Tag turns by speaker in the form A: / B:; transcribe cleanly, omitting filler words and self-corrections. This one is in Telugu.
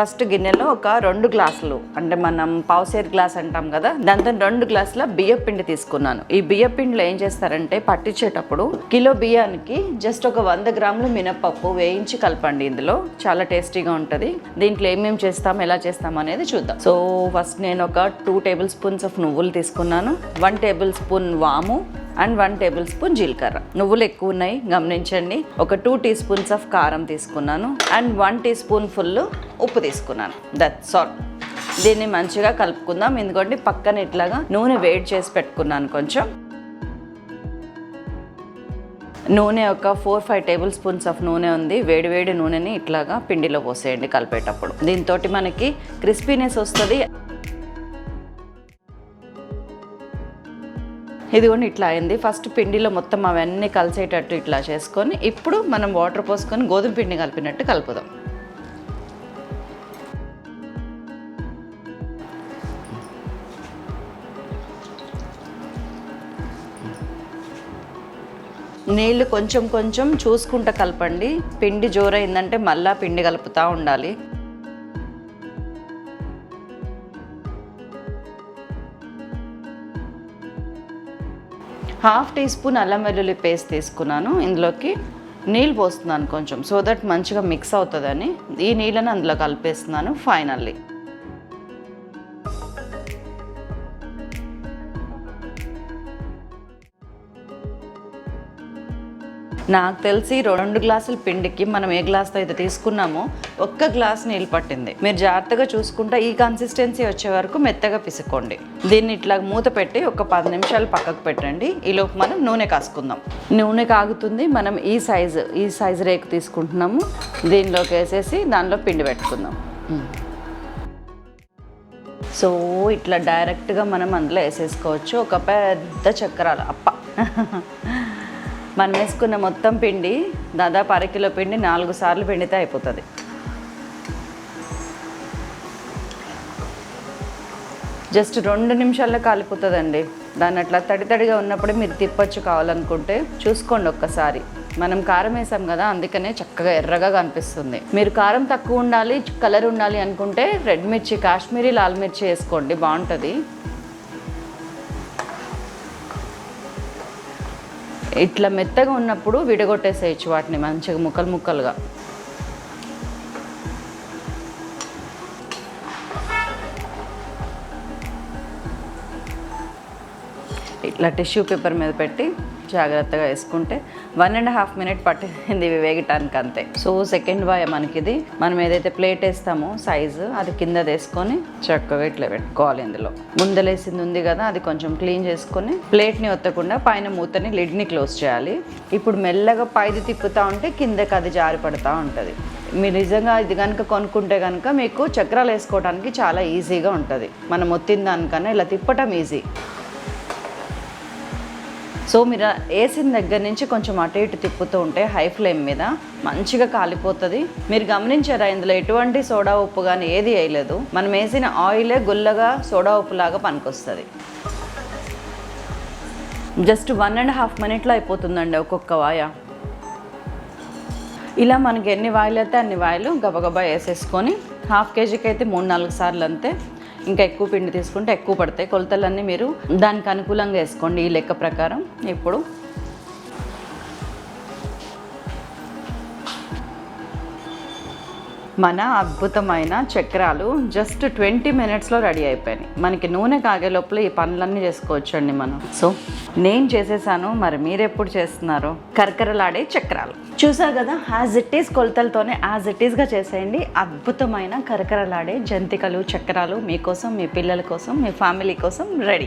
A: ఫస్ట్ గిన్నెలో ఒక 2 గ్లాసులు అంటే మనం పావుసేరు గ్లాస్ అంటాం కదా, దాంతో 2 గ్లాసుల బియ్యం పిండి తీసుకున్నాను. ఈ బియ్యం పిండిలో ఏం చేస్తారంటే పట్టించేటప్పుడు కిలో బియ్యానికి జస్ట్ ఒక 100 గ్రాములు మినపప్పు వేయించి కలపండి. ఇందులో చాలా టేస్టీగా ఉంటుంది. దీంట్లో ఏమేమి చేస్తాం, ఎలా చేస్తాం అనేది చూద్దాం. సో ఫస్ట్ నేను ఒక 2 టేబుల్ స్పూన్స్ ఆఫ్ నువ్వులు తీసుకున్నాను, 1 టేబుల్ స్పూన్ వాము అండ్ 1 టేబుల్ స్పూన్ జీలకర్ర. నువ్వులు ఎక్కువ ఉన్నాయి గమనించండి. ఒక 2 టీ స్పూన్స్ ఆఫ్ కారం తీసుకున్నాను అండ్ 1 టీ స్పూన్ ఫుల్ ఉప్పు తీసుకున్నాను. That's all. దీన్ని మంచిగా కలుపుకుందాం. ఎందుకంటే పక్కన ఇట్లాగా నూనె వేడి చేసి పెట్టుకున్నాను. కొంచెం నూనె ఒక 4-5 టేబుల్ స్పూన్స్ ఆఫ్ నూనె ఉంది. వేడి నూనెని ఇట్లాగా పిండిలో పోసేయండి కలిపేటప్పుడు. దీంతో మనకి క్రిస్పీనెస్ వస్తుంది. ఇదిగోండి ఇట్లా అయింది. ఫస్ట్ పిండిలో మొత్తం అవన్నీ కలిసేటట్టు ఇట్లా చేసుకొని ఇప్పుడు మనం వాటర్ పోసుకొని గోధుమ పిండి కలిపినట్టు కలుపుదాం. నీళ్ళు కొంచెం కొంచెం చూసుకుంటూ కలపండి. పిండి జోరైందంటే మళ్ళీ పిండి కలుపుతూ ఉండాలి. హాఫ్ టీ స్పూన్ అల్లం వెల్లుల్లి పేస్ట్ తీసుకున్నాను. ఇందులోకి నీళ్ళు పోస్తున్నాను కొంచెం, సో దట్ మంచిగా మిక్స్ అవుతుందని. ఈ నీళ్ళని అందులో కలిపేస్తున్నాను. ఫైనల్లీ నాకు తెలిసి 2 గ్లాసుల పిండికి మనం ఏ గ్లాస్తో అయితే తీసుకున్నామో 1 గ్లాస్ నీళ్ళు పట్టింది. మీరు జాగ్రత్తగా చూసుకుంటా ఈ కన్సిస్టెన్సీ వచ్చే వరకు మెత్తగా పిసుకోండి. దీన్ని ఇట్లా మూత పెట్టి ఒక 10 నిమిషాలు పక్కకు పెట్టండి. ఈలోపు మనం నూనె కాసుకుందాం. నూనె కాగుతుంది. మనం ఈ సైజు రేకు తీసుకుంటున్నాము. దీనిలోకి వేసేసి దానిలో పిండి పెట్టుకుందాం. సో ఇట్లా డైరెక్ట్గా మనం అందులో వేసేసుకోవచ్చు. ఒక పెద్ద చక్రాల అప్ప. మనం వేసుకున్న మొత్తం పిండి దాదాపు 1/2 కిలో పిండి 4 సార్లు పిండితే అయిపోతుంది. జస్ట్ 2 నిమిషాల్లో కాలిపోతుందండి. దాన్ని అట్లా తడిగా ఉన్నప్పుడే మీరు తిప్పచ్చు. కావాలనుకుంటే చూసుకోండి ఒక్కసారి. మనం కారం వేసాం కదా, అందుకనే చక్కగా ఎర్రగా కనిపిస్తుంది. మీరు కారం తక్కువ ఉండాలి, కలర్ ఉండాలి అనుకుంటే రెడ్ మిర్చి, కాశ్మీరీ లాల్ మిర్చి వేసుకోండి, బాగుంటుంది. ఇట్లా మెత్తగా ఉన్నప్పుడు విడగొట్టేసేయచ్చు వాటిని మంచిగా ముక్కలుగా. ఇట్లా టిష్యూ పేపర్ మీద పెట్టి జాగ్రత్తగా వేసుకుంటే 1.5 మినిట్ పట్టింది ఇవి వేగటానికి అంతే. సో సెకండ్ వాయ మనకిది. మనం ఏదైతే ప్లేట్ వేస్తామో సైజు అది కింద వేసుకొని చక్కగా ఇట్లా పెట్టుకోవాలి. ఇందులో ముందలేసింది ఉంది కదా, అది కొంచెం క్లీన్ చేసుకొని ప్లేట్ని ఒత్తకుండా పైన మూతని లిడ్ని క్లోజ్ చేయాలి. ఇప్పుడు మెల్లగా పైది తిప్పుతూ ఉంటే కిందకి అది జారి పడుతూ ఉంటుంది. మీరు నిజంగా ఇది కనుక కొనుక్కుంటే కనుక మీకు చక్రాలు వేసుకోవడానికి చాలా ఈజీగా ఉంటుంది. మనం ఒత్తిన దానికన్నా ఇలా తిప్పటం ఈజీ. సో మీరు వేసిన దగ్గర నుంచి కొంచెం అటు ఇటు తిప్పుతూ ఉంటే హై ఫ్లేమ్ మీద మంచిగా కాలిపోతుంది. మీరు గమనించారా, ఇందులో ఎటువంటి సోడా ఉప్పు కానీ ఏది వేయలేదు. మనం వేసిన ఆయిలే గుల్లగా సోడా ఉప్పులాగా పనికొస్తుంది. జస్ట్ 1.5 మినిట్లో అయిపోతుందండి ఒక్కొక్క వాయ. ఇలా మనకి ఎన్ని వాయిలు అయితే అన్ని వాయిలు గబగబా వేసేసుకొని 1/2 కేజీకి అయితే 3-4 సార్లు అంతే. ఇంకా ఎక్కువ పిండి తీసుకుంటే ఎక్కువ పడతాయి. కొలతలన్నీ మీరు దానికి అనుకూలంగా వేసుకోండి ఈ లెక్క ప్రకారం. ఇప్పుడు మన అద్భుతమైన చక్రాలు జస్ట్ 20 మినిట్స్లో రెడీ అయిపోయినాయి. మనకి నూనె కాగే లోపల ఈ పనులన్నీ చేసుకోవచ్చండి మనం. సో నేను చేసేసాను, మరి మీరు ఎప్పుడు చేస్తున్నారు? కరకరలాడే చక్రాలు చూసారు కదా. యాజ్ ఇట్ ఈస్ కొలతలతోనే యాజ్ ఇట్ ఈస్గా చేసేయండి. అద్భుతమైన కరకరలాడే జంతికలు, చక్రాలు మీకోసం, మీ పిల్లల కోసం, మీ ఫ్యామిలీ కోసం రెడీ.